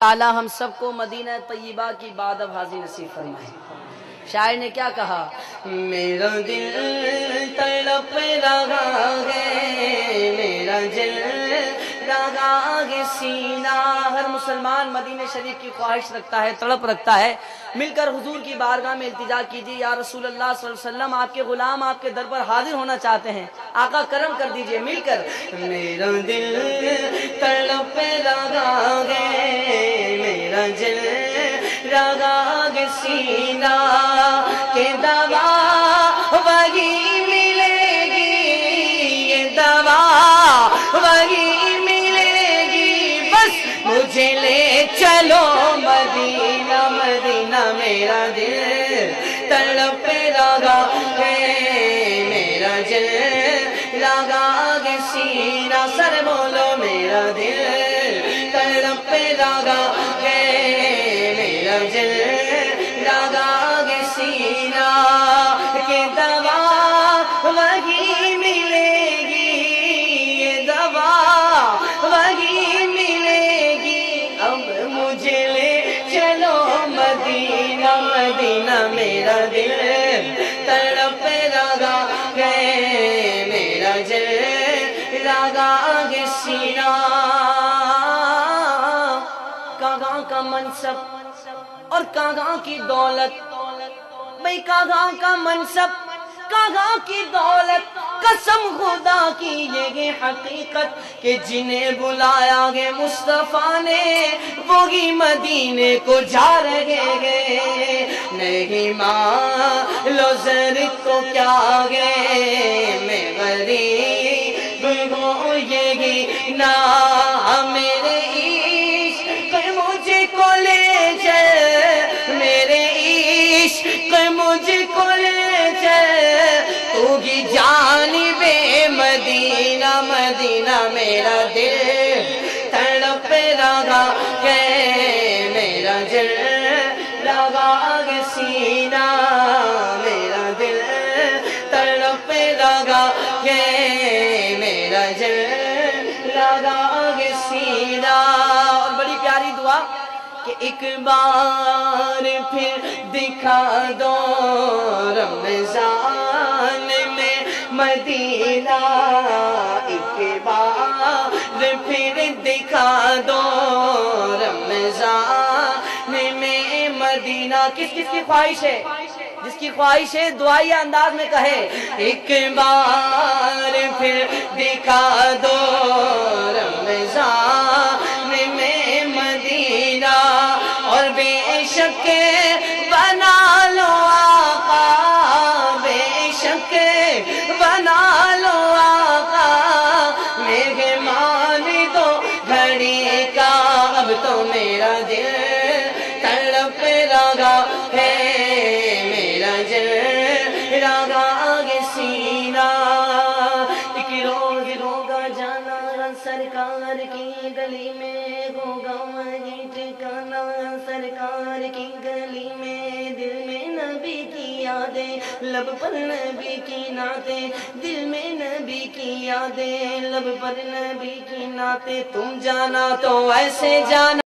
تعالیٰ ہم سب کو مدینہ طیبہ کی باد ابھازی نصیب فرمائے۔ شاعر نے کیا کہا؟ میرا دل تڑپ رہا ہے، میرا دل لگا ہے سینہ۔ ہر مسلمان مدینہ شریف کی خواہش رکھتا ہے، تڑپ رکھتا ہے۔ مل کر حضور کی بارگاہ میں التجا کیجیے، یا رسول اللہ صلی اللہ علیہ وسلم، آپ کے غلام آپ کے در پر حاضر ہونا چاہتے ہیں، آقا کرم کر دیجئے۔ مل کر میرا دل تڑپ رہا ہے، میرا دل لگا ہے سینہ، کہ دوا وہی ملے گی، یہ دوا وہی ملے گی، بس مجھے لے چلو مدینہ مدینہ۔ میرا دل تڑپ رہا ہے، میرا دل لگا ہے سینہ، سر بولو میرا دل تڑپ رہا ہے، میرا دل لگا ہے سینہ، کہ دوا وہی ملے گی، یہ دوا وہی ملے گی، اب مجھے لے چلو مدینہ مدینہ۔ میرا دل تڑپ رہا ہے، میرا دل لگا ہے سینہ۔ کاغاں کا منصب اور کاغاں کی دولت، بھئی کاغاں کا منصب کاغاں کی دولت، قسم خدا کی یہ حقیقت کہ جنہیں بلایا گے مصطفیٰ نے وہی مدینے کو جا رہے گے۔ نہیں مالو زر تو کیا گے، میں غریب ہوں یہی نا، میرے عشق مجھے کو لے چل، میرے عشق مجھے کو لے چل، تو ہی جانب مدینہ مدینہ۔ میرا دل تڑپ رہا ہے، میرا دل لگا ہے سینہ، میرا دل تڑپ رہا ہے، میرا دل لگا ہے سینہ۔ اور بڑی پیاری دعا کہ ایک بار پھر دکھا دو رمضان میں مدینہ، ایک بار پھر دکھا دو رمضان میں مدینہ۔ کس کس کی خواہش ہے؟ جس کی خواہش ہے دعائی انداز میں کہے، ایک بار پھر دکھا دو رمضان میں مدینہ، اور بے شک بنا لو آقا، بے شک بنا لو آقا، مہمان دو گھڑی کا، اب تو میرا دل تڑپ رہا ہے، میرا دل لگا ہے سینہ۔ ایک روز ہوگا جانا سرکار کی گلی میں، ہوگا وہی ٹھکانا سرکار کی گلی میں، دل میں نبی کی یادیں، لب پر نبی کی نعتیں، دل میں نبی کی یادیں، لب پر نبی کی نعتیں، تم جانا تو ایسے جانا